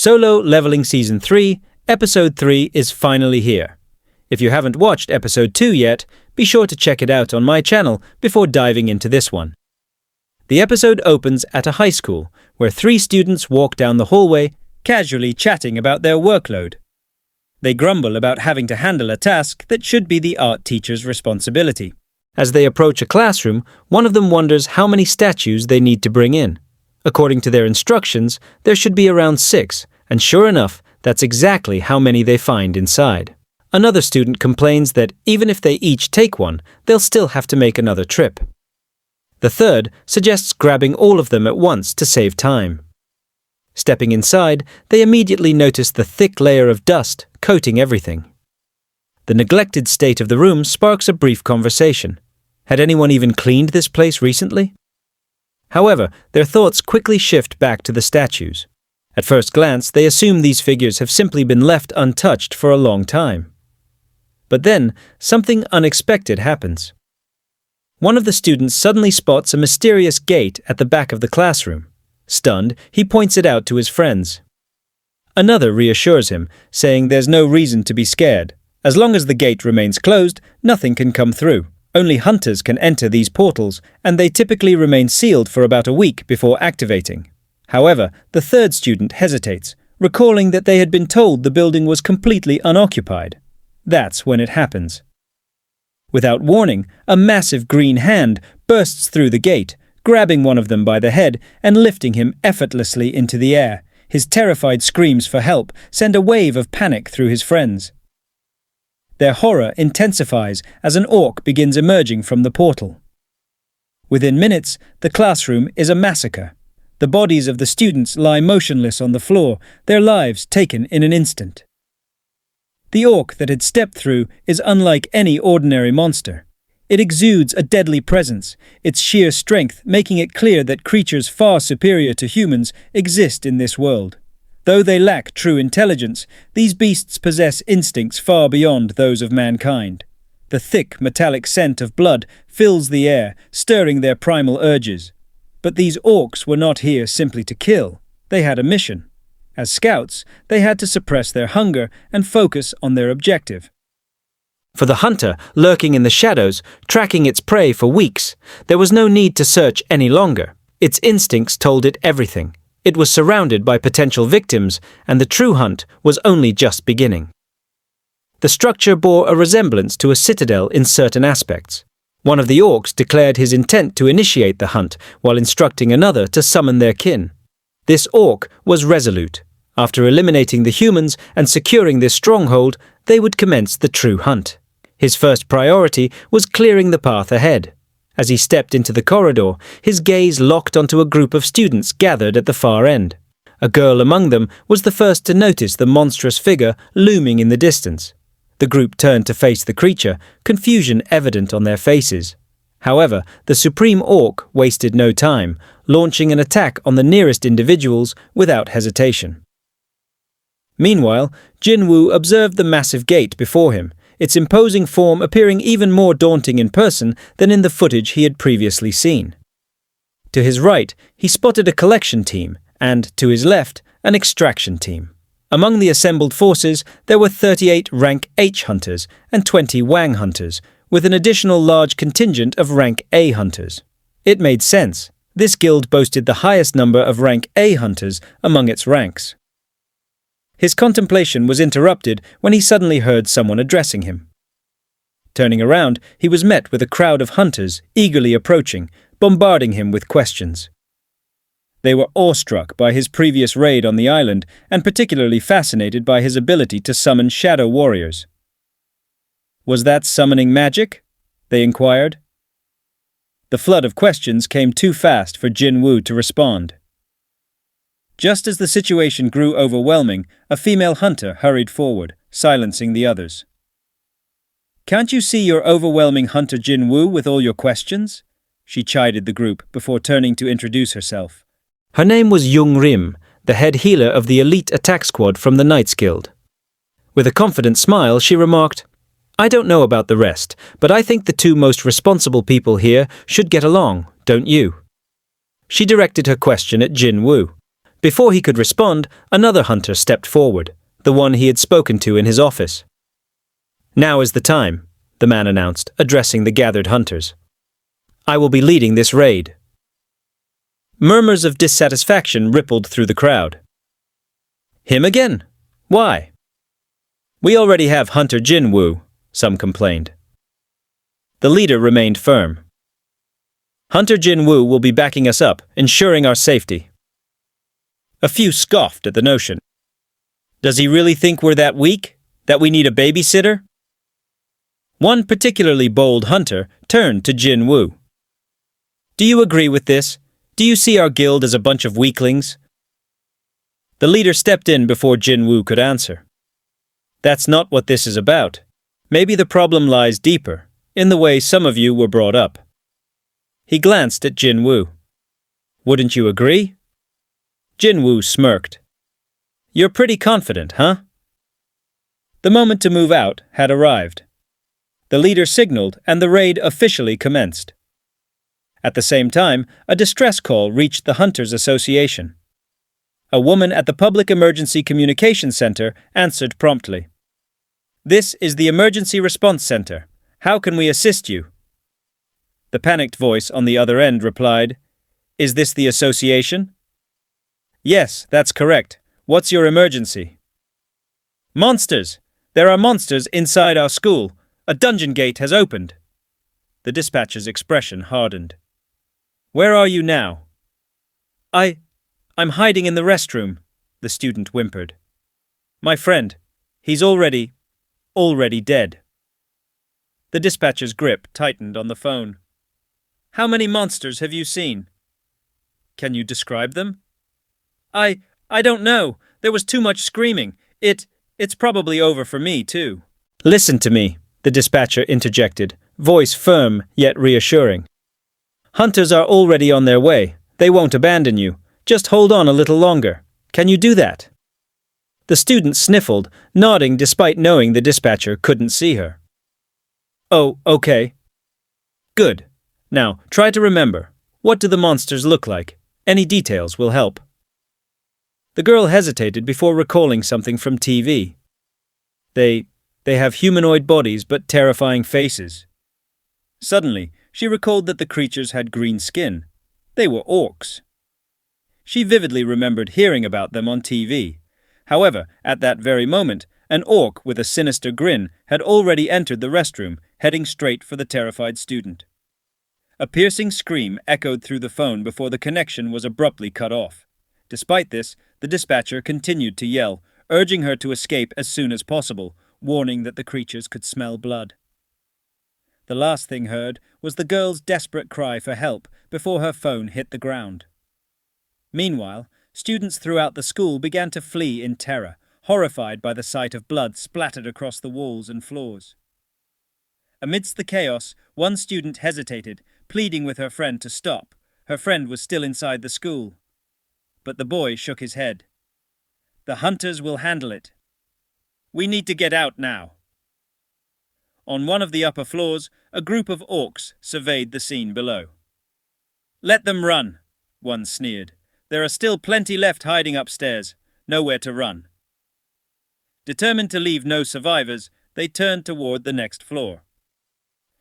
Solo Leveling Season 3, Episode 3 is finally here. If you haven't watched Episode 2 yet, be sure to check it out on my channel before diving into this one. The episode opens at a high school, where 3 students walk down the hallway, casually chatting about their workload. They grumble about having to handle a task that should be the art teacher's responsibility. As they approach a classroom, one of them wonders how many statues they need to bring in. According to their instructions, there should be around 6, and sure enough, that's exactly how many they find inside. Another student complains that even if they each take one, they'll still have to make another trip. The third suggests grabbing all of them at once to save time. Stepping inside, they immediately notice the thick layer of dust coating everything. The neglected state of the room sparks a brief conversation. Had anyone even cleaned this place recently? However, their thoughts quickly shift back to the statues. At first glance, they assume these figures have simply been left untouched for a long time. But then, something unexpected happens. One of the students suddenly spots a mysterious gate at the back of the classroom. Stunned, he points it out to his friends. Another reassures him, saying there's no reason to be scared. As long as the gate remains closed, nothing can come through. Only hunters can enter these portals, and they typically remain sealed for about a week before activating. However, the third student hesitates, recalling that they had been told the building was completely unoccupied. That's when it happens. Without warning, a massive green hand bursts through the gate, grabbing one of them by the head and lifting him effortlessly into the air. His terrified screams for help send a wave of panic through his friends. Their horror intensifies as an orc begins emerging from the portal. Within minutes, the classroom is a massacre. The bodies of the students lie motionless on the floor, their lives taken in an instant. The orc that had stepped through is unlike any ordinary monster. It exudes a deadly presence, its sheer strength making it clear that creatures far superior to humans exist in this world. Though they lack true intelligence, these beasts possess instincts far beyond those of mankind. The thick, metallic scent of blood fills the air, stirring their primal urges. But these orcs were not here simply to kill. They had a mission. As scouts, they had to suppress their hunger and focus on their objective. For the hunter, lurking in the shadows, tracking its prey for weeks, there was no need to search any longer. Its instincts told it everything. It was surrounded by potential victims, and the true hunt was only just beginning. The structure bore a resemblance to a citadel in certain aspects. One of the orcs declared his intent to initiate the hunt, while instructing another to summon their kin. This orc was resolute. After eliminating the humans and securing this stronghold, they would commence the true hunt. His first priority was clearing the path ahead. As he stepped into the corridor, his gaze locked onto a group of students gathered at the far end. A girl among them was the first to notice the monstrous figure looming in the distance. The group turned to face the creature, confusion evident on their faces. However, the supreme orc wasted no time, launching an attack on the nearest individuals without hesitation. Meanwhile, Jin Woo observed the massive gate before him, its imposing form appearing even more daunting in person than in the footage he had previously seen. To his right, he spotted a collection team, and, to his left, an extraction team. Among the assembled forces, there were 38 Rank H hunters and 20 Wang hunters, with an additional large contingent of Rank A hunters. It made sense. This guild boasted the highest number of Rank A hunters among its ranks. His contemplation was interrupted when he suddenly heard someone addressing him. Turning around, he was met with a crowd of hunters eagerly approaching, bombarding him with questions. They were awestruck by his previous raid on the island and particularly fascinated by his ability to summon shadow warriors. "Was that summoning magic?" they inquired. The flood of questions came too fast for Jin Woo to respond. Just as the situation grew overwhelming, a female hunter hurried forward, silencing the others. "Can't you see you're overwhelming Hunter Jin Woo with all your questions?" She chided the group before turning to introduce herself. Her name was Young Rim, the head healer of the elite attack squad from the Knights Guild. With a confident smile, she remarked, "I don't know about the rest, but I think the 2 most responsible people here should get along, don't you?" She directed her question at Jin Woo. Before he could respond, another hunter stepped forward, the one he had spoken to in his office. "Now is the time," the man announced, addressing the gathered hunters. "I will be leading this raid." Murmurs of dissatisfaction rippled through the crowd. "Him again? Why?" "We already have Hunter Jin Woo," some complained. The leader remained firm. "Hunter Jin Woo will be backing us up, ensuring our safety." A few scoffed at the notion. "Does he really think we're that weak? That we need a babysitter?" One particularly bold hunter turned to Jin Woo. "Do you agree with this? Do you see our guild as a bunch of weaklings?" The leader stepped in before Jin Woo could answer. "That's not what this is about. Maybe the problem lies deeper, in the way some of you were brought up." He glanced at Jin Woo. "Wouldn't you agree?" Jin Woo smirked. "You're pretty confident, huh?" The moment to move out had arrived. The leader signaled and the raid officially commenced. At the same time, a distress call reached the Hunters Association. A woman at the Public Emergency Communications Center answered promptly. "This is the Emergency Response Center. How can we assist you?" The panicked voice on the other end replied, "Is this the association?" "Yes, that's correct. What's your emergency?" "Monsters! There are monsters inside our school. A dungeon gate has opened." The dispatcher's expression hardened. "Where are you now?" I'm hiding in the restroom," the student whimpered. "My friend, he's already dead." The dispatcher's grip tightened on the phone. "How many monsters have you seen?" "Can you describe them?" I don't know. There was too much screaming. It's probably over for me, too." "Listen to me," the dispatcher interjected, voice firm yet reassuring. "Hunters are already on their way. They won't abandon you. Just hold on a little longer. Can you do that?" The student sniffled, nodding despite knowing the dispatcher couldn't see her. "Oh, okay." "Good. Now, try to remember. What do the monsters look like? Any details will help." The girl hesitated before recalling something from TV. They have humanoid bodies but terrifying faces." Suddenly, she recalled that the creatures had green skin. They were orcs. She vividly remembered hearing about them on TV. However, at that very moment, an orc with a sinister grin had already entered the restroom, heading straight for the terrified student. A piercing scream echoed through the phone before the connection was abruptly cut off. Despite this, the dispatcher continued to yell, urging her to escape as soon as possible, warning that the creatures could smell blood. The last thing heard was the girl's desperate cry for help before her phone hit the ground. Meanwhile, students throughout the school began to flee in terror, horrified by the sight of blood splattered across the walls and floors. Amidst the chaos, one student hesitated, pleading with her friend to stop. Her friend was still inside the school. But the boy shook his head. "The hunters will handle it. We need to get out now." On one of the upper floors, a group of orcs surveyed the scene below. "Let them run," one sneered. "There are still plenty left hiding upstairs. Nowhere to run." Determined to leave no survivors, they turned toward the next floor.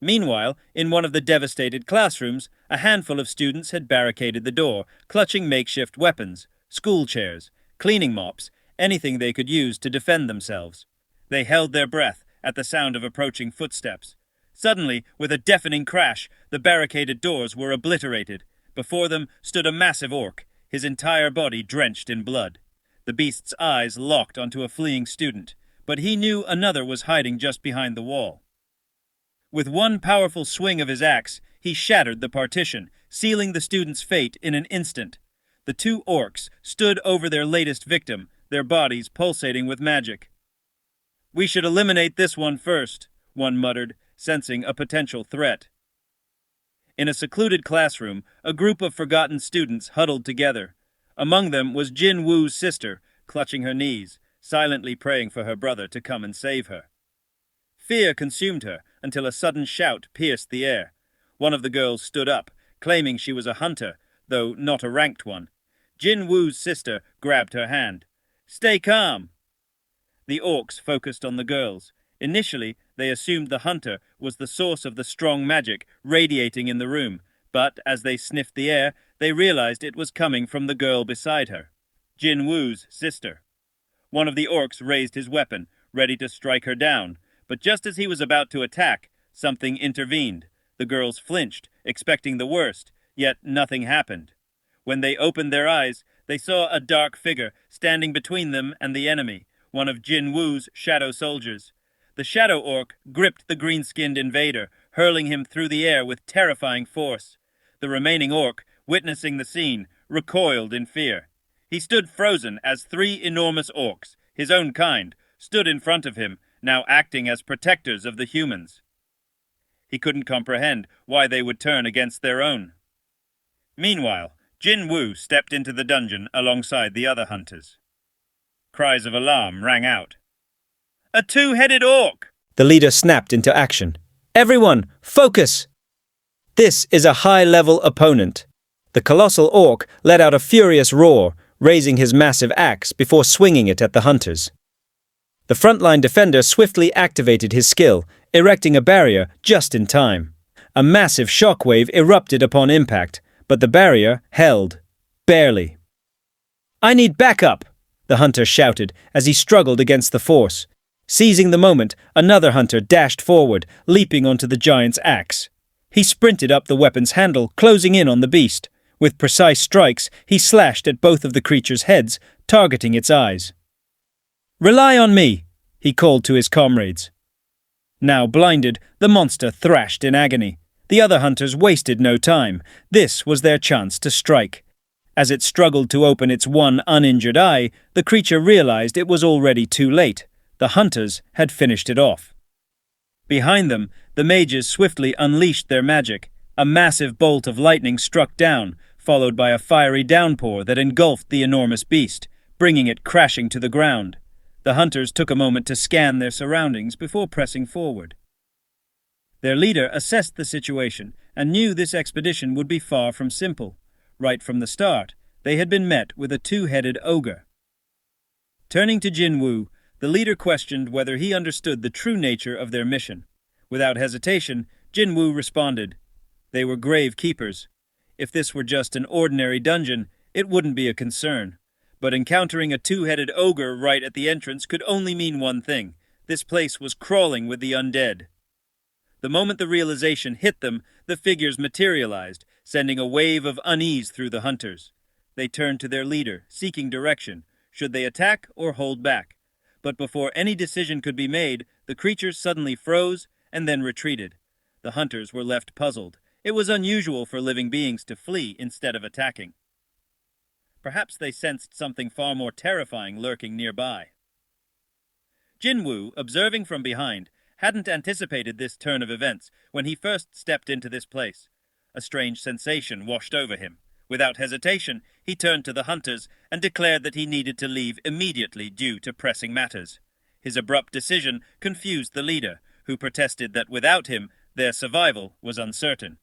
Meanwhile, in one of the devastated classrooms, a handful of students had barricaded the door, clutching makeshift weapons, school chairs, cleaning mops, anything they could use to defend themselves. They held their breath at the sound of approaching footsteps. Suddenly, with a deafening crash, the barricaded doors were obliterated. Before them stood a massive orc, his entire body drenched in blood. The beast's eyes locked onto a fleeing student, but he knew another was hiding just behind the wall. With one powerful swing of his axe, he shattered the partition, sealing the student's fate in an instant. The two orcs stood over their latest victim, their bodies pulsating with magic. "We should eliminate this one first," one muttered, sensing a potential threat. In a secluded classroom, a group of forgotten students huddled together. Among them was Jin Woo's sister, clutching her knees, silently praying for her brother to come and save her. Fear consumed her until a sudden shout pierced the air. One of the girls stood up, claiming she was a hunter, though not a ranked one. Jin Woo's sister grabbed her hand. "Stay calm." The orcs focused on the girls. Initially, they assumed the hunter was the source of the strong magic radiating in the room, but as they sniffed the air, they realized it was coming from the girl beside her, Jin Woo's sister. One of the orcs raised his weapon, ready to strike her down, but just as he was about to attack, something intervened. The girls flinched, expecting the worst, yet nothing happened. When they opened their eyes, they saw a dark figure standing between them and the enemy, one of Jin Woo's shadow soldiers. The shadow orc gripped the green-skinned invader, hurling him through the air with terrifying force. The remaining orc, witnessing the scene, recoiled in fear. He stood frozen as three enormous orcs, his own kind, stood in front of him, now acting as protectors of the humans. He couldn't comprehend why they would turn against their own. Meanwhile, Jin Woo stepped into the dungeon alongside the other hunters. Cries of alarm rang out. "A two-headed orc!" The leader snapped into action. "Everyone, focus!" This is a high-level opponent. The colossal orc let out a furious roar, raising his massive axe before swinging it at the hunters. The frontline defender swiftly activated his skill, erecting a barrier just in time. A massive shockwave erupted upon impact, but the barrier held. Barely. "I need backup!" the hunter shouted as he struggled against the force. Seizing the moment, another hunter dashed forward, leaping onto the giant's axe. He sprinted up the weapon's handle, closing in on the beast. With precise strikes, he slashed at both of the creature's heads, targeting its eyes. "Rely on me," he called to his comrades. Now blinded, the monster thrashed in agony. The other hunters wasted no time. This was their chance to strike. As it struggled to open its one uninjured eye, the creature realized it was already too late. The hunters had finished it off. Behind them, the mages swiftly unleashed their magic. A massive bolt of lightning struck down, followed by a fiery downpour that engulfed the enormous beast, bringing it crashing to the ground. The hunters took a moment to scan their surroundings before pressing forward. Their leader assessed the situation and knew this expedition would be far from simple. Right from the start, they had been met with a two-headed ogre. Turning to Jin Woo, the leader questioned whether he understood the true nature of their mission. Without hesitation, Jin Woo responded. They were grave keepers. If this were just an ordinary dungeon, it wouldn't be a concern. But encountering a two-headed ogre right at the entrance could only mean one thing. This place was crawling with the undead. The moment the realization hit them, the figures materialized, sending a wave of unease through the hunters. They turned to their leader, seeking direction. Should they attack or hold back? But before any decision could be made, the creatures suddenly froze and then retreated. The hunters were left puzzled. It was unusual for living beings to flee instead of attacking. Perhaps they sensed something far more terrifying lurking nearby. Jin Woo, observing from behind, hadn't anticipated this turn of events when he first stepped into this place. A strange sensation washed over him. Without hesitation, he turned to the hunters and declared that he needed to leave immediately due to pressing matters. His abrupt decision confused the leader, who protested that without him, their survival was uncertain.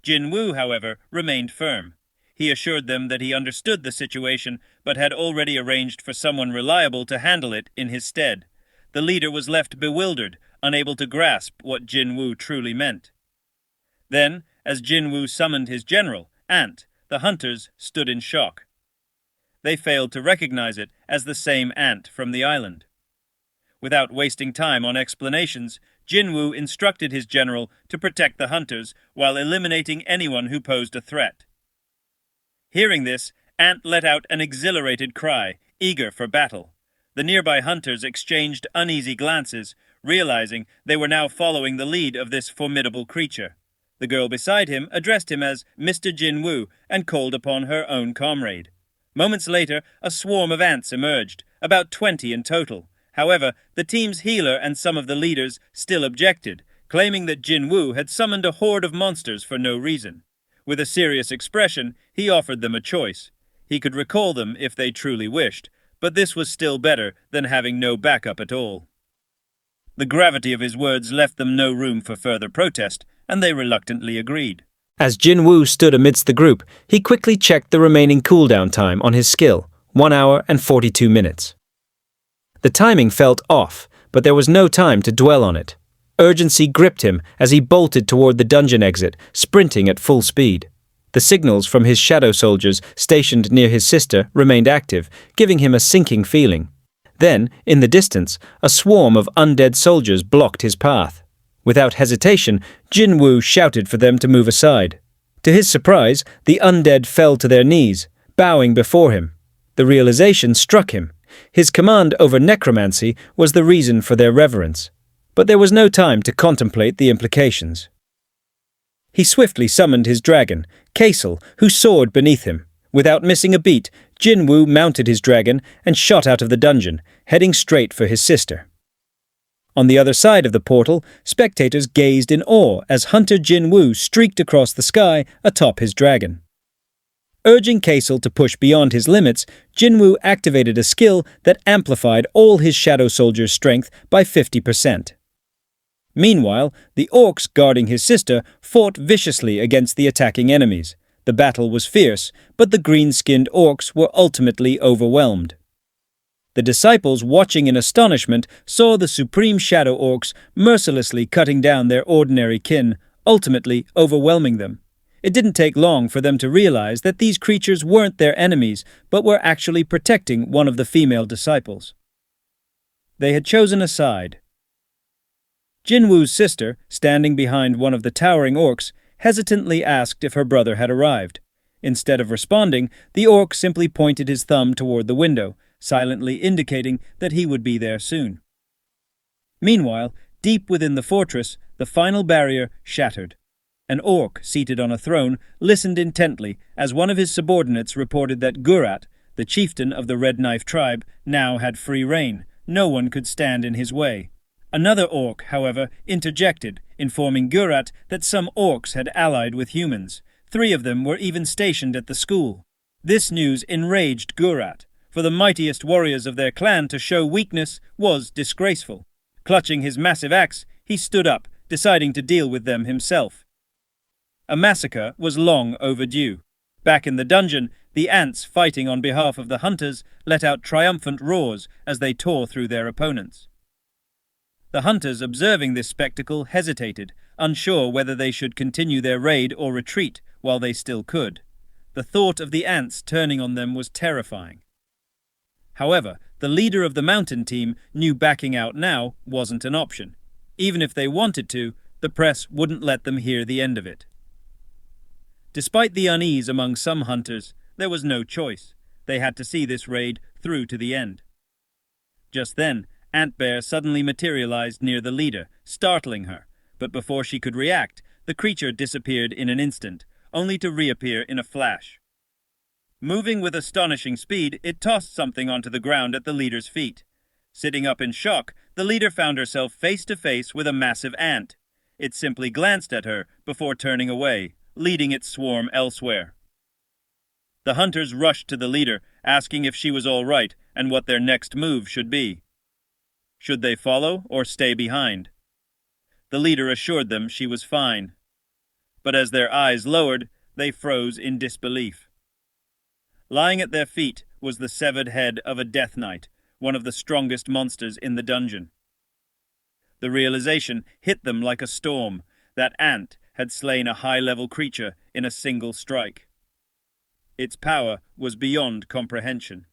Jin Woo, however, remained firm. He assured them that he understood the situation, but had already arranged for someone reliable to handle it in his stead. The leader was left bewildered, unable to grasp what Jin Woo truly meant. Then, as Jin Woo summoned his general, Ant, the hunters stood in shock. They failed to recognize it as the same Ant from the island. Without wasting time on explanations, Jin Woo instructed his general to protect the hunters while eliminating anyone who posed a threat. Hearing this, Ant let out an exhilarated cry, eager for battle. The nearby hunters exchanged uneasy glances, realizing they were now following the lead of this formidable creature. The girl beside him addressed him as Mr. Jin Woo and called upon her own comrade. Moments later, a swarm of ants emerged, about 20 in total. However, the team's healer and some of the leaders still objected, claiming that Jin Woo had summoned a horde of monsters for no reason. With a serious expression, he offered them a choice. He could recall them if they truly wished, but this was still better than having no backup at all. The gravity of his words left them no room for further protest, and they reluctantly agreed. As Jin Woo stood amidst the group, he quickly checked the remaining cooldown time on his skill, 1 hour and 42 minutes. The timing felt off, but there was no time to dwell on it. Urgency gripped him as he bolted toward the dungeon exit, sprinting at full speed. The signals from his shadow soldiers stationed near his sister remained active, giving him a sinking feeling. Then, in the distance, a swarm of undead soldiers blocked his path. Without hesitation, Jin Woo shouted for them to move aside. To his surprise, the undead fell to their knees, bowing before him. The realization struck him. His command over necromancy was the reason for their reverence. But there was no time to contemplate the implications. He swiftly summoned his dragon, Kaisel, who soared beneath him. Without missing a beat, Jin Woo mounted his dragon and shot out of the dungeon, heading straight for his sister. On the other side of the portal, spectators gazed in awe as Hunter Jin Woo streaked across the sky atop his dragon. Urging Kaisel to push beyond his limits, Jin Woo activated a skill that amplified all his shadow soldiers' strength by 50%. Meanwhile, the orcs guarding his sister fought viciously against the attacking enemies. The battle was fierce, but the green-skinned orcs were ultimately overwhelmed. The disciples, watching in astonishment, saw the supreme shadow orcs mercilessly cutting down their ordinary kin, ultimately overwhelming them. It didn't take long for them to realize that these creatures weren't their enemies, but were actually protecting one of the female disciples. They had chosen a side. Jin Woo's sister, standing behind one of the towering orcs, hesitantly asked if her brother had arrived. Instead of responding, the orc simply pointed his thumb toward the window, silently indicating that he would be there soon. Meanwhile, deep within the fortress, the final barrier shattered. An orc, seated on a throne, listened intently as one of his subordinates reported that Gurat, the chieftain of the Red Knife tribe, now had free reign. No one could stand in his way. Another orc, however, interjected, informing Gurat that some orcs had allied with humans. 3 of them were even stationed at the school. This news enraged Gurat. For the mightiest warriors of their clan to show weakness was disgraceful. Clutching his massive axe, he stood up, deciding to deal with them himself. A massacre was long overdue. Back in the dungeon, the ants fighting on behalf of the hunters let out triumphant roars as they tore through their opponents. The hunters, observing this spectacle, hesitated, unsure whether they should continue their raid or retreat while they still could. The thought of the ants turning on them was terrifying. However, the leader of the mountain team knew backing out now wasn't an option. Even if they wanted to, the press wouldn't let them hear the end of it. Despite the unease among some hunters, there was no choice. They had to see this raid through to the end. Just then, Ant Bear suddenly materialized near the leader, startling her. But before she could react, the creature disappeared in an instant, only to reappear in a flash. Moving with astonishing speed, it tossed something onto the ground at the leader's feet. Sitting up in shock, the leader found herself face to face with a massive ant. It simply glanced at her before turning away, leading its swarm elsewhere. The hunters rushed to the leader, asking if she was all right and what their next move should be. Should they follow or stay behind? The leader assured them she was fine. But as their eyes lowered, they froze in disbelief. Lying at their feet was the severed head of a Death Knight, one of the strongest monsters in the dungeon. The realization hit them like a storm. That ant had slain a high-level creature in a single strike. Its power was beyond comprehension.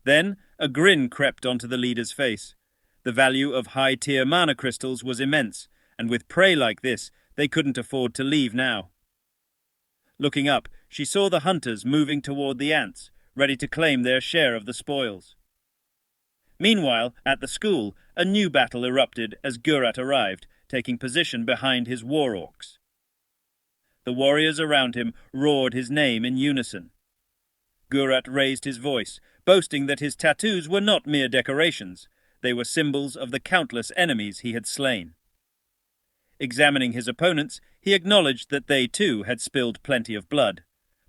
Then a grin crept onto the leader's face. The value of high-tier mana crystals was immense, and with prey like this, they couldn't afford to leave now. Looking up, she saw the hunters moving toward the ants, ready to claim their share of the spoils. Meanwhile, at the school, a new battle erupted as Gurat arrived, taking position behind his war orcs. The warriors around him roared his name in unison. Gurat raised his voice, boasting that his tattoos were not mere decorations. They were symbols of the countless enemies he had slain. Examining his opponents, he acknowledged that they too had spilled plenty of blood.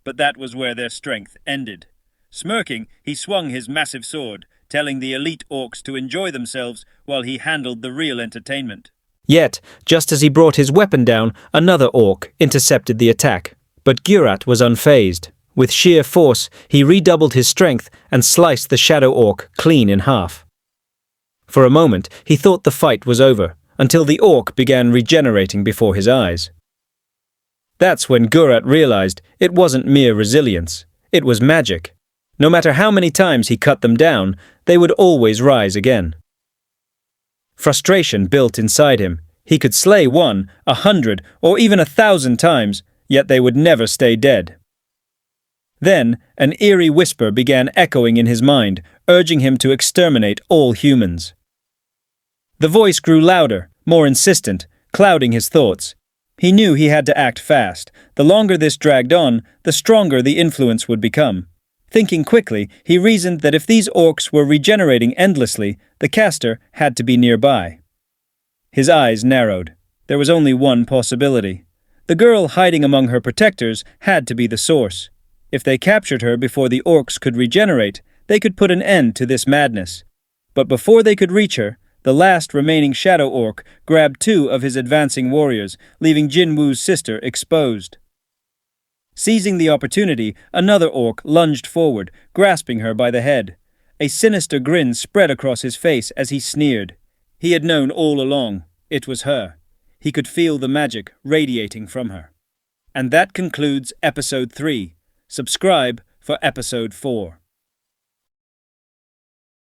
But that was where their strength ended. Smirking, he swung his massive sword, telling the elite orcs to enjoy themselves while he handled the real entertainment. Yet, just as he brought his weapon down, another orc intercepted the attack. But Gurat was unfazed. With sheer force, he redoubled his strength and sliced the shadow orc clean in half. For a moment, he thought the fight was over, until the orc began regenerating before his eyes. That's when Gurat realized it wasn't mere resilience, it was magic. No matter how many times he cut them down, they would always rise again. Frustration built inside him. He could slay 1, 100, or even 1,000 times, yet they would never stay dead. Then, an eerie whisper began echoing in his mind, urging him to exterminate all humans. The voice grew louder, more insistent, clouding his thoughts. He knew he had to act fast. The longer this dragged on, the stronger the influence would become. Thinking quickly, he reasoned that if these orcs were regenerating endlessly, the caster had to be nearby. His eyes narrowed. There was only one possibility. The girl hiding among her protectors had to be the source. If they captured her before the orcs could regenerate, they could put an end to this madness. But before they could reach her, the last remaining shadow orc grabbed 2 of his advancing warriors, leaving Jin Woo's sister exposed. Seizing the opportunity, another orc lunged forward, grasping her by the head. A sinister grin spread across his face as he sneered. He had known all along. It was her. He could feel the magic radiating from her. And that concludes Episode 3. Subscribe for Episode 4.